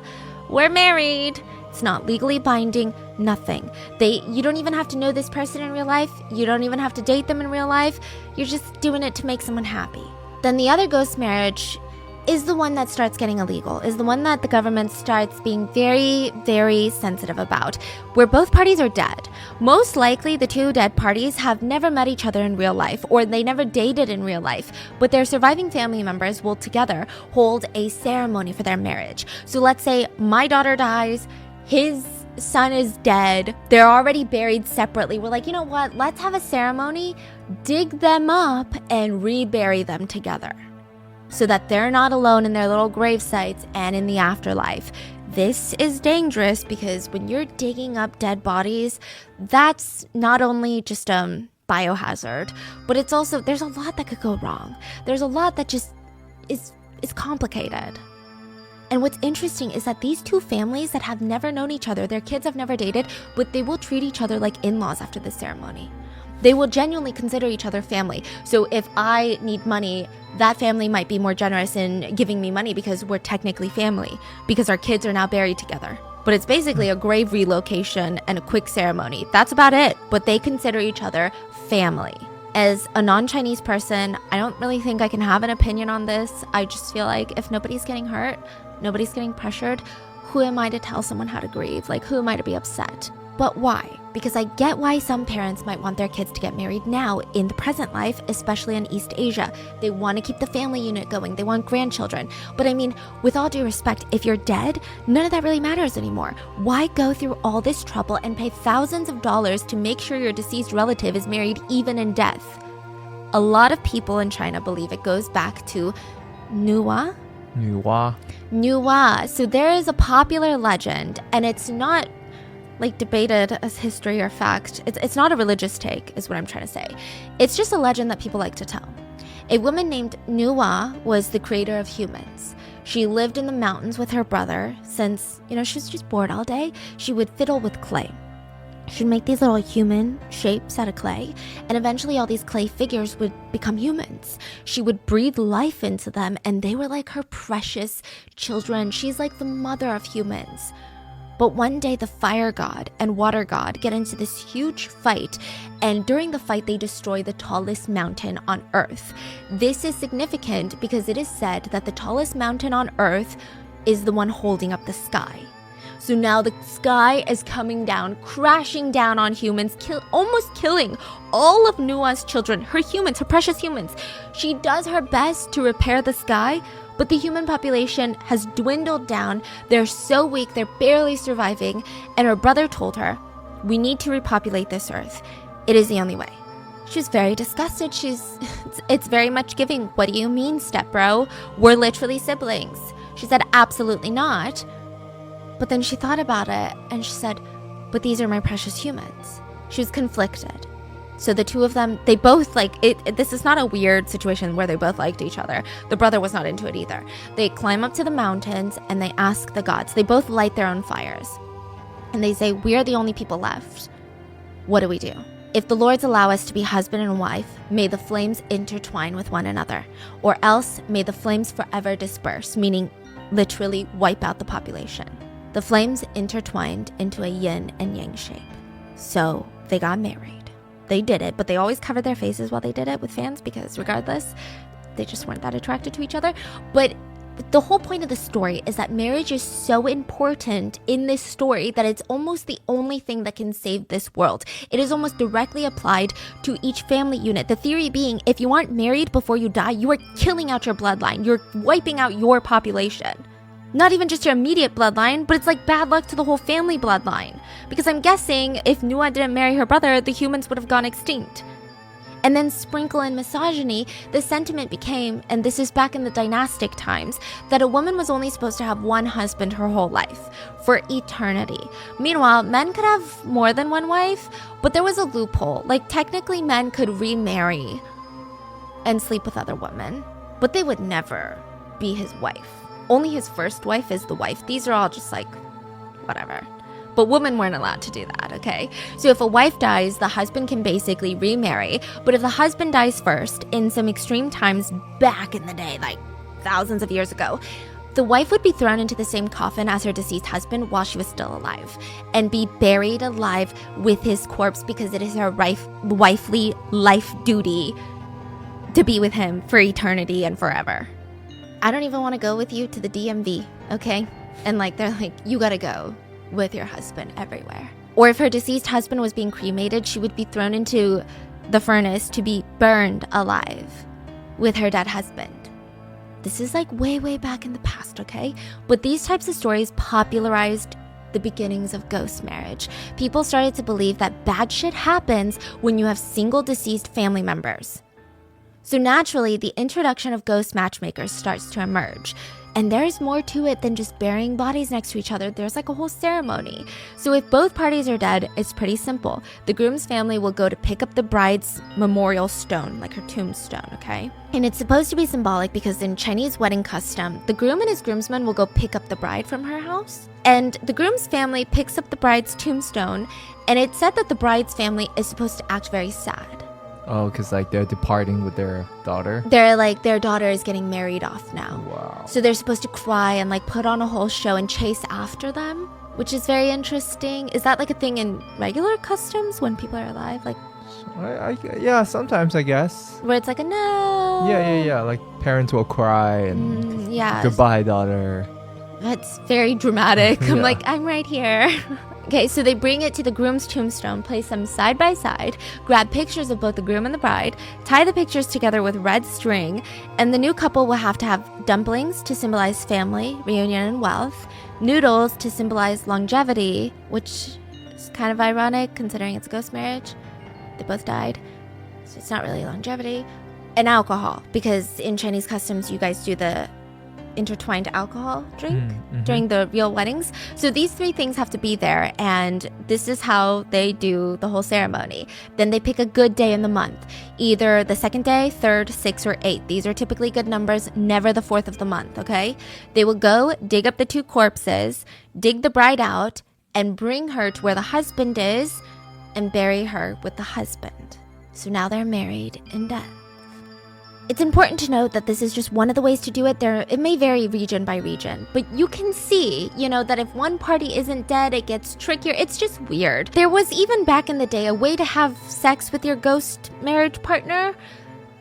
we're married. It's not legally binding, nothing. You don't even have to know this person in real life. You don't even have to date them in real life. You're just doing it to make someone happy. Then the other ghost marriage is the one that starts getting illegal, is the one that the government starts being very, very sensitive about, where both parties are dead. Most likely, the two dead parties have never met each other in real life, or they never dated in real life, but their surviving family members will together hold a ceremony for their marriage. So let's say my daughter dies, his son is dead, they're already buried separately. We're like, you know what, let's have a ceremony, dig them up, and rebury them together so that they're not alone in their little grave sites and in the afterlife. This is dangerous because when you're digging up dead bodies, that's not only just a biohazard, but it's also, there's a lot that could go wrong. There's a lot that just is complicated. And what's interesting is that these two families that have never known each other, their kids have never dated, but they will treat each other like in-laws after this ceremony. They will genuinely consider each other family. So if I need money, that family might be more generous in giving me money because we're technically family, because our kids are now buried together. But it's basically a grave relocation and a quick ceremony. That's about it. But they consider each other family. As a non-Chinese person, I don't really think I can have an opinion on this. I just feel like if nobody's getting hurt, nobody's getting pressured, who am I to tell someone how to grieve? Like, who am I to be upset? But why? Because I get why some parents might want their kids to get married now in the present life, especially in East Asia. They want to keep the family unit going. They want grandchildren. But I mean, with all due respect, if you're dead, none of that really matters anymore. Why go through all this trouble and pay thousands of dollars to make sure your deceased relative is married even in death? A lot of people in China believe it goes back to Nuwa. So there is a popular legend, and it's not like debated as history or fact. It's not a religious take, is what I'm trying to say. It's just a legend that people like to tell. A woman named Nuwa was the creator of humans. She lived in the mountains with her brother since, she was just bored all day. She would fiddle with clay. She'd make these little human shapes out of clay, and eventually all these clay figures would become humans. She would breathe life into them, and they were like her precious children. She's like the mother of humans. But one day the fire god and water god get into this huge fight, and during the fight they destroy the tallest mountain on earth. This is significant because it is said that the tallest mountain on earth is the one holding up the sky. So now the sky is coming down, crashing down on humans, almost killing all of Nuwa's children, her humans, her precious humans. She does her best to repair the sky, but the human population has dwindled down. They're so weak, they're barely surviving. And her brother told her, we need to repopulate this earth. It is the only way. She was very disgusted. It's very much giving, what do you mean, stepbro? We're literally siblings. She said, absolutely not. But then she thought about it and she said, but these are my precious humans. She was conflicted. So the two of them, they both this is not a weird situation where they both liked each other. The brother was not into it either. They climb up to the mountains and they ask the gods. They both light their own fires. And they say, we are the only people left. What do we do? If the lords allow us to be husband and wife, may the flames intertwine with one another. Or else may the flames forever disperse, meaning literally wipe out the population. The flames intertwined into a yin and yang shape. So they got married. they did it, but they always covered their faces while they did it with fans because regardless, they just weren't that attracted to each other. But the whole point of the story is that marriage is so important in this story that it's almost the only thing that can save this world. It is almost directly applied to each family unit. The theory being, if you aren't married before you die, you are killing out your bloodline. You're wiping out your population. Not even just your immediate bloodline, but it's like bad luck to the whole family bloodline. Because I'm guessing if Nua didn't marry her brother, the humans would have gone extinct. And then sprinkle in misogyny, the sentiment became, and this is back in the dynastic times, that a woman was only supposed to have one husband her whole life, for eternity. Meanwhile, men could have more than one wife, but there was a loophole. Like, technically men could remarry and sleep with other women, but they would never be his wife. Only his first wife is the wife. These are all just like, whatever. But women weren't allowed to do that, okay? So if a wife dies, the husband can basically remarry. But if the husband dies first, in some extreme times back in the day, like thousands of years ago, the wife would be thrown into the same coffin as her deceased husband while she was still alive and be buried alive with his corpse because it is her wifely life duty to be with him for eternity and forever. I don't even want to go with you to the DMV, okay? And like, they're like, you gotta go with your husband everywhere. Or if her deceased husband was being cremated, she would be thrown into the furnace to be burned alive with her dead husband. This is like way, way back in the past, okay? But these types of stories popularized the beginnings of ghost marriage. People started to believe that bad shit happens when you have single deceased family members. So naturally, the introduction of ghost matchmakers starts to emerge. And there's more to it than just burying bodies next to each other. There's like a whole ceremony. So if both parties are dead, it's pretty simple. The groom's family will go to pick up the bride's memorial stone, like her tombstone, okay? And it's supposed to be symbolic because in Chinese wedding custom, the groom and his groomsmen will go pick up the bride from her house. And the groom's family picks up the bride's tombstone, and it's said that the bride's family is supposed to act very sad. Oh, because like they're departing with their daughter? They're like, their daughter is getting married off now. Wow. So they're supposed to cry and like put on a whole show and chase after them, which is very interesting. Is that like a thing in regular customs when people are alive? Like, yeah, sometimes I guess. where it's like a no. Yeah. Like parents will cry and yeah. goodbye, daughter. That's very dramatic. I'm Yeah. like, I'm right here. Okay, so they bring it to the groom's tombstone, place them side by side, grab pictures of both the groom and the bride, tie the pictures together with red string, and the new couple will have to have dumplings to symbolize family, reunion, and wealth, noodles to symbolize longevity, which is kind of ironic considering it's a ghost marriage. They both died, so it's not really longevity, and alcohol, because in Chinese customs, you guys do the intertwined alcohol drink during the real weddings. So these three things have to be there, and this is how they do the whole ceremony. Then they pick a good day in the month, either the second day, third, sixth, or eighth. These are typically good numbers, never the fourth of the month, okay? They will go dig up the two corpses, dig the bride out, and bring her to where the husband is and bury her with the husband. So now they're married in death. It's important to note that this is just one of the ways to do it. It may vary region by region, but you can see, that if one party isn't dead, it gets trickier. It's just weird. There was even back in the day a way to have sex with your ghost marriage partner,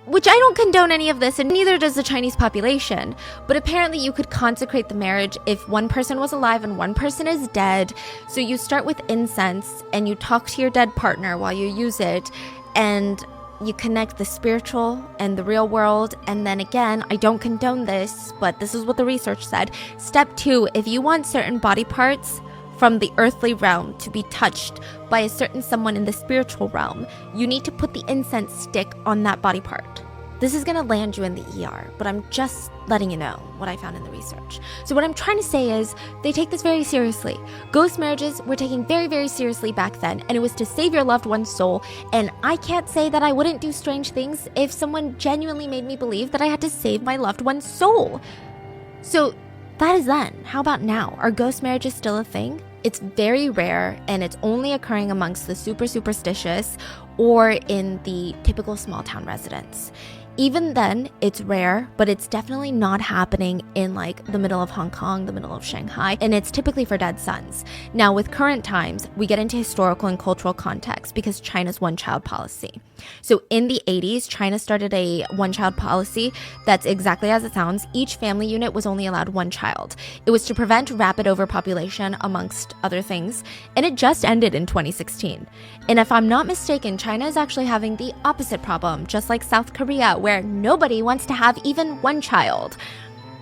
which I don't condone any of this, and neither does the Chinese population. But apparently you could consecrate the marriage if one person was alive and one person is dead. So you start with incense and you talk to your dead partner while you use it, and you connect the spiritual and the real world. And then again, I don't condone this, but this is what the research said. Step 2, if you want certain body parts from the earthly realm to be touched by a certain someone in the spiritual realm, you need to put the incense stick on that body part. This is gonna land you in the ER, but I'm just letting you know what I found in the research. So what I'm trying to say is, they take this very seriously. Ghost marriages were taken very, very seriously back then, and it was to save your loved one's soul. And I can't say that I wouldn't do strange things if someone genuinely made me believe that I had to save my loved one's soul. So that is then. How about now? Are ghost marriages still a thing? It's very rare, and it's only occurring amongst the super superstitious or in the typical small town residents. Even then, it's rare, but it's definitely not happening in like the middle of Hong Kong, the middle of Shanghai, and it's typically for dead sons. Now, with current times, we get into historical and cultural context because China's one-child policy. So in the 80s, China started a one-child policy that's exactly as it sounds. Each family unit was only allowed one child. It was to prevent rapid overpopulation, amongst other things, and it just ended in 2016. And if I'm not mistaken, China is actually having the opposite problem, just like South Korea, where nobody wants to have even one child.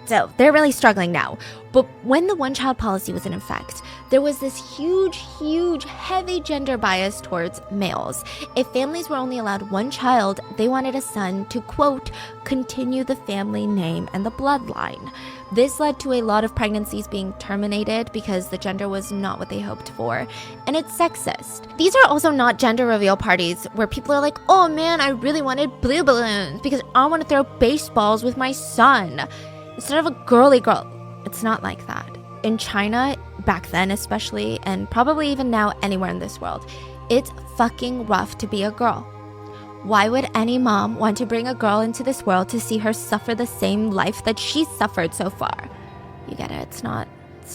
So they're really struggling now. But when the one-child policy was in effect, there was this huge, heavy gender bias towards males. If families were only allowed one child, they wanted a son to, quote, continue the family name and the bloodline. This led to a lot of pregnancies being terminated because the gender was not what they hoped for, and it's sexist. These are also not gender reveal parties where people are like, oh man, I really wanted blue balloons because I want to throw baseballs with my son instead of a girly girl. It's not like that. In China, back then especially, and probably even now anywhere in this world, it's fucking rough to be a girl. Why would any mom want to bring a girl into this world to see her suffer the same life that she's suffered so far? You get it, it's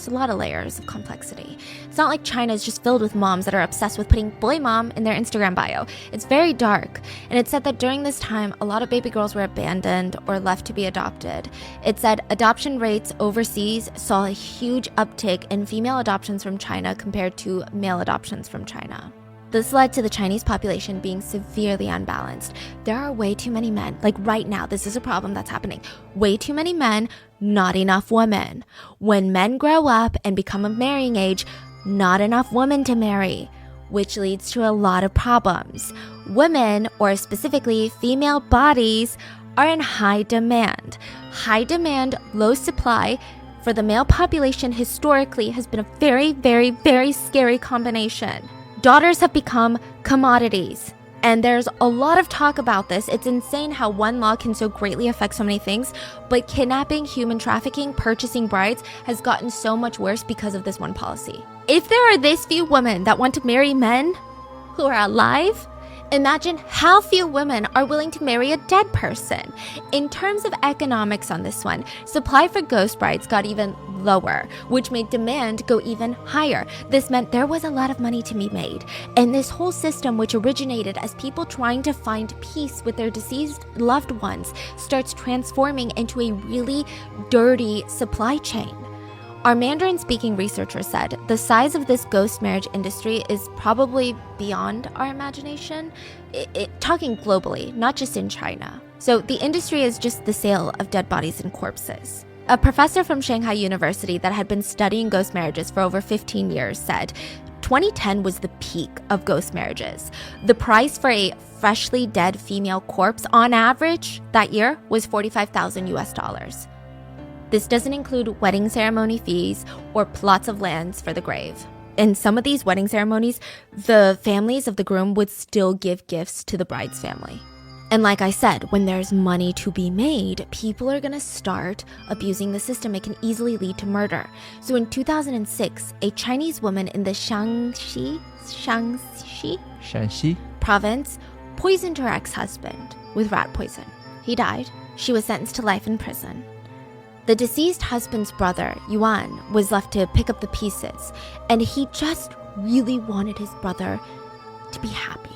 a lot of layers of complexity. It's not like China is just filled with moms that are obsessed with putting boy mom in their Instagram bio. It's very dark. And it's said that during this time, a lot of baby girls were abandoned or left to be adopted. It said adoption rates overseas saw a huge uptick in female adoptions from China compared to male adoptions from China. This led to the Chinese population being severely unbalanced. There are way too many men. Like right now, this is a problem that's happening. Way too many men, not enough women. When men grow up and become of marrying age, not enough women to marry, which leads to a lot of problems. Women, or specifically female bodies, are in high demand. High demand, low supply for the male population historically has been a very scary combination. Daughters have become commodities. And there's a lot of talk about this. It's insane how one law can so greatly affect so many things, but kidnapping, human trafficking, purchasing brides has gotten so much worse because of this one policy. If there are this few women that want to marry men who are alive, imagine how few women are willing to marry a dead person. In terms of economics on this one, supply for ghost brides got even lower, which made demand go even higher. This meant there was a lot of money to be made. And this whole system, which originated as people trying to find peace with their deceased loved ones, starts transforming into a really dirty supply chain. Our Mandarin-speaking researcher said the size of this ghost marriage industry is probably beyond our imagination, talking globally, not just in China. So the industry is just the sale of dead bodies and corpses. A professor from Shanghai University that had been studying ghost marriages for over 15 years said 2010 was the peak of ghost marriages. The price for a freshly dead female corpse on average that year was $45,000 US. This doesn't include wedding ceremony fees or plots of lands for the grave. In some of these wedding ceremonies, the families of the groom would still give gifts to the bride's family. And like I said, when there's money to be made, people are gonna start abusing the system. It can easily lead to murder. So in 2006, a Chinese woman in the Shaanxi province poisoned her ex-husband with rat poison. He died. She was sentenced to life in prison. The deceased husband's brother, Yuan, was left to pick up the pieces, and he just really wanted his brother to be happy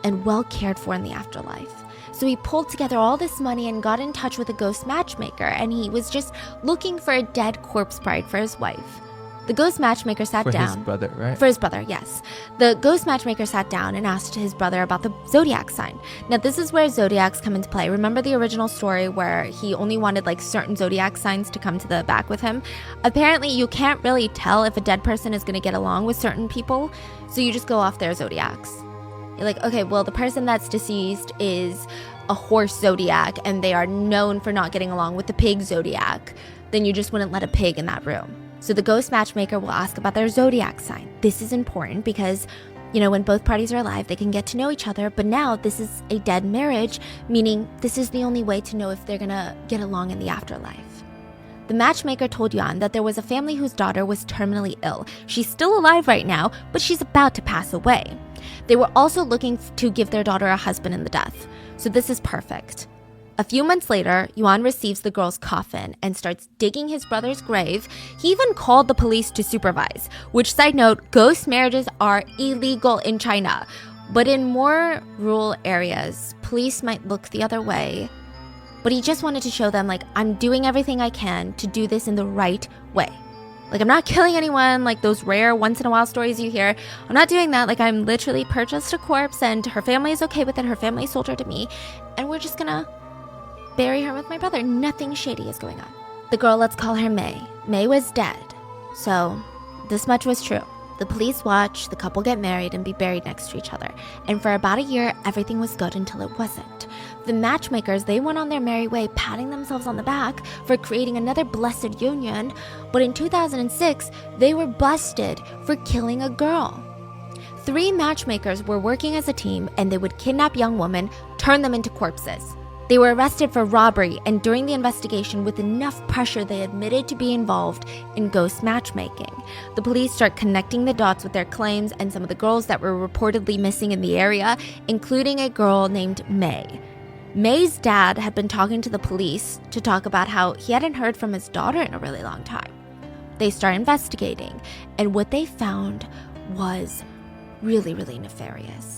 and well cared for in the afterlife. So he pulled together all this money and got in touch with a ghost matchmaker, and he was just looking for a dead corpse bride for his wife. The ghost matchmaker sat down. For his brother, right? For his brother, yes. The ghost matchmaker sat down and asked his brother about the zodiac sign. Now, this is where zodiacs come into play. Remember the original story where he only wanted like certain zodiac signs to come to the back with him? Apparently, you can't really tell if a dead person is going to get along with certain people, so you just go off their zodiacs. You're like, okay, well, the person that's deceased is a horse zodiac, and they are known for not getting along with the pig zodiac. Then you just wouldn't let a pig in that room. So the ghost matchmaker will ask about their zodiac sign. This is important because, when both parties are alive, they can get to know each other. But now this is a dead marriage, meaning this is the only way to know if they're gonna get along in the afterlife. The matchmaker told Yuan that there was a family whose daughter was terminally ill. She's still alive right now, but she's about to pass away. They were also looking to give their daughter a husband in the death. So this is perfect. A few months later, Yuan receives the girl's coffin and starts digging his brother's grave. He even called the police to supervise, which, side note, ghost marriages are illegal in China. But in more rural areas, police might look the other way. But he just wanted to show them, like, I'm doing everything I can to do this in the right way. Like, I'm not killing anyone, like those rare once-in-a-while stories you hear. I'm not doing that. Like, I'm literally purchased a corpse, and her family is okay with it. Her family sold her to me, and we're just gonna bury her with my brother. Nothing shady is going on. The girl, let's call her May. May was dead. So, this much was true. The police watch the couple get married and be buried next to each other. And for about a year, everything was good until it wasn't. The matchmakers, they went on their merry way, patting themselves on the back for creating another blessed union. But in 2006, they were busted for killing a girl. 3 matchmakers were working as a team, and they would kidnap young women, turn them into corpses. They were arrested for robbery, and during the investigation, with enough pressure, they admitted to be involved in ghost matchmaking. The police start connecting the dots with their claims and some of the girls that were reportedly missing in the area, including a girl named May. May's dad had been talking to the police to talk about how he hadn't heard from his daughter in a really long time. They start investigating, and what they found was really, really nefarious.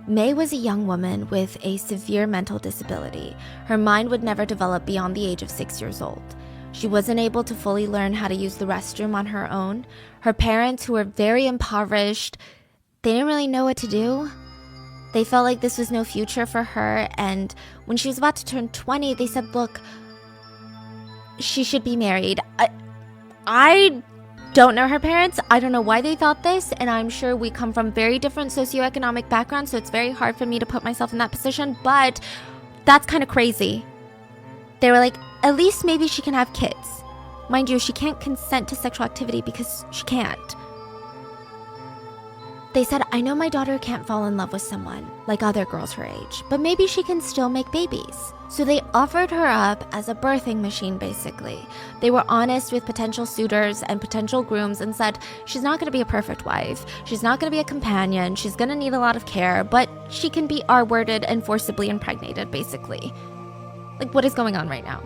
May was a young woman with a severe mental disability. Her mind would never develop beyond the age of 6 years old. She wasn't able to fully learn how to use the restroom on her own. Her parents, who were very impoverished, they didn't really know what to do. They felt like this was no future for her, and when she was about to turn 20, they said, look, she should be married. I don't know her parents. I don't know why they thought this, and I'm sure we come from very different socioeconomic backgrounds, so it's very hard for me to put myself in that position, but that's kind of crazy. They were like, at least maybe she can have kids. Mind you, she can't consent to sexual activity because she can't. They said, I know my daughter can't fall in love with someone like other girls her age, but maybe she can still make babies. So they offered her up as a birthing machine, basically. They were honest with potential suitors and potential grooms and said, she's not going to be a perfect wife. She's not going to be a companion. She's going to need a lot of care, but she can be R-worded and forcibly impregnated, basically. Like, what is going on right now?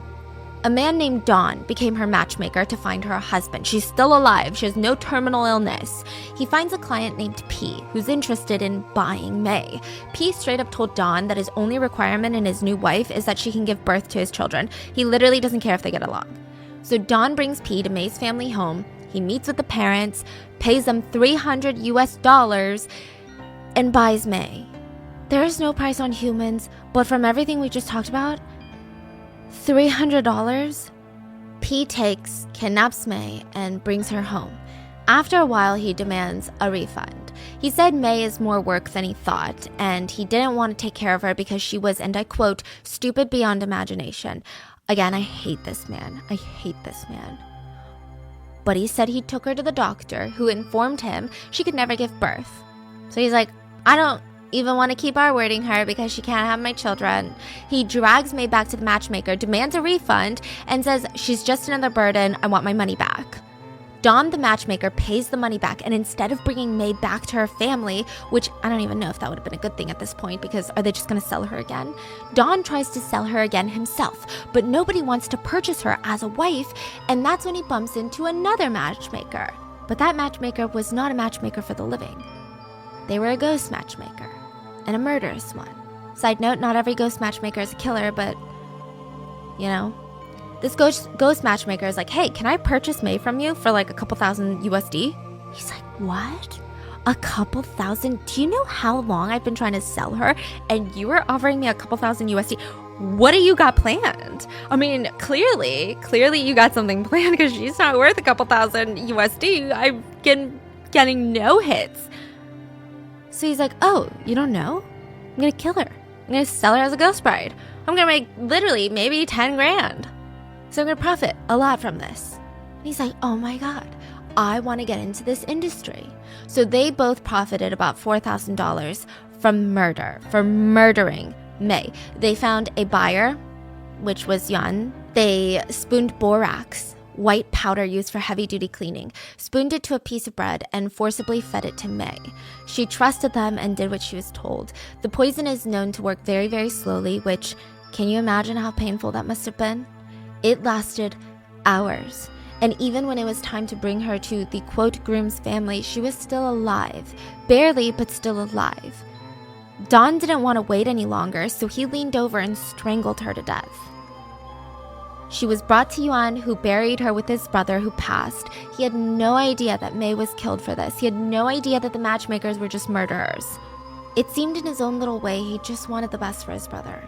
A man named Don became her matchmaker to find her a husband. She's still alive. She has no terminal illness. He finds a client named P, who's interested in buying May. P straight up told Don that his only requirement in his new wife is that she can give birth to his children. He literally doesn't care if they get along. So Don brings P to May's family home. He meets with the parents, pays them $300 US, and buys May. There is no price on humans, but from everything we just talked about, $300? P takes, kidnaps May, and brings her home. After a while, he demands a refund. He said May is more work than he thought, and he didn't want to take care of her because she was, and I quote, stupid beyond imagination. Again, I hate this man. I hate this man. But he said he took her to the doctor, who informed him she could never give birth. So he's like, I don't even want to keep R-wording her because she can't have my children. He drags May back to the matchmaker, demands a refund, and says, she's just another burden, I want my money back. Don, the matchmaker, pays the money back, and instead of bringing May back to her family, which I don't even know if that would have been a good thing at this point, because are they just going to sell her again? Don tries to sell her again himself, but nobody wants to purchase her as a wife, and that's when he bumps into another matchmaker. But that matchmaker was not a matchmaker for the living. They were a ghost matchmaker. And a murderous one. Side note, not every ghost matchmaker is a killer, but, you know. This ghost matchmaker is like, hey, can I purchase May from you for like a couple thousand USD? He's like, what? A couple thousand? Do you know how long I've been trying to sell her? And you were offering me a couple thousand USD? What do you got planned? I mean, clearly you got something planned because she's not worth a couple thousand USD. I'm getting no hits. So he's like, oh, you don't know? I'm gonna kill her. I'm gonna sell her as a ghost bride. I'm gonna make literally maybe 10 grand. So I'm gonna profit a lot from this. And he's like, oh my God, I wanna get into this industry. So they both profited about $4,000 from murder, for murdering May. They found a buyer, which was Yuan. They spooned borax, white powder used for heavy-duty cleaning, spooned it to a piece of bread, and forcibly fed it to May. She trusted them and did what she was told. The poison is known to work very, very slowly, which Can you imagine how painful that must have been? It lasted hours. And even when it was time to bring her to the quote groom's family, she was still alive. Barely, but still alive. Don didn't want to wait any longer, so he leaned over and strangled her to death. She was brought to Yuan, who buried her with his brother, who passed. He had no idea that Mei was killed for this. He had no idea that the matchmakers were just murderers. It seemed in his own little way he just wanted the best for his brother.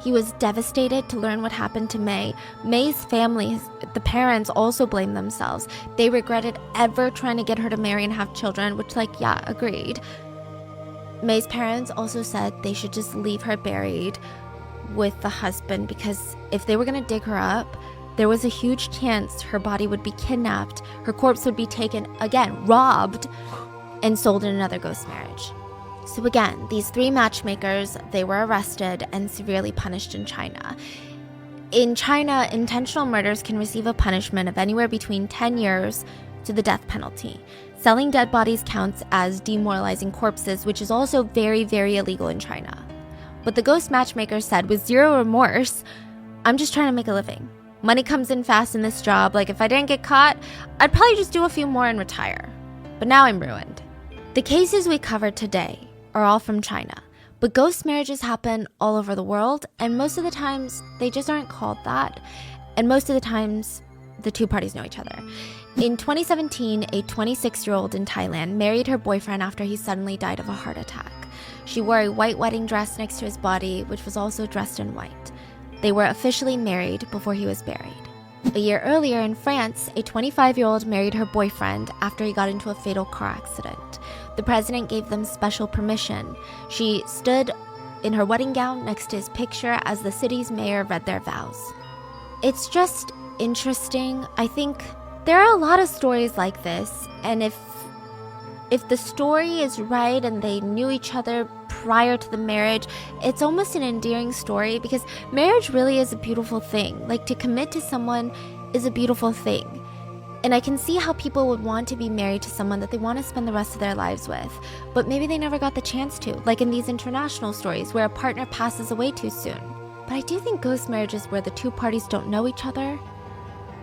He was devastated to learn what happened to Mei. Mei's family, the parents, also blamed themselves. They regretted ever trying to get her to marry and have children, which, yeah, agreed. Mei's parents also said they should just leave her buried with the husband, because if they were going to dig her up, there was a huge chance her body would be kidnapped, her corpse would be taken, again, robbed, and sold in another ghost marriage. So again, these 3 matchmakers, they were arrested and severely punished in China. In China, intentional murders can receive a punishment of anywhere between 10 years to the death penalty. Selling dead bodies counts as demoralizing corpses, which is also very, very illegal in China. But the ghost matchmaker said with zero remorse, I'm just trying to make a living. Money comes in fast in this job. If I didn't get caught, I'd probably just do a few more and retire. But now I'm ruined. The cases we covered today are all from China. But ghost marriages happen all over the world, and most of the times they just aren't called that. And most of the times the 2 parties know each other. In 2017, a 26-year-old in Thailand married her boyfriend after he suddenly died of a heart attack. She wore a white wedding dress next to his body, which was also dressed in white. They were officially married before he was buried. A year earlier in France, a 25-year-old married her boyfriend after he got into a fatal car accident. The president gave them special permission. She stood in her wedding gown next to his picture as the city's mayor read their vows. It's just interesting. I think there are a lot of stories like this, and if the story is right and they knew each other prior to the marriage, it's almost an endearing story, because marriage really is a beautiful thing. To commit to someone is a beautiful thing. And I can see how people would want to be married to someone that they want to spend the rest of their lives with, but maybe they never got the chance to, like in these international stories where a partner passes away too soon. But I do think ghost marriages where the 2 parties don't know each other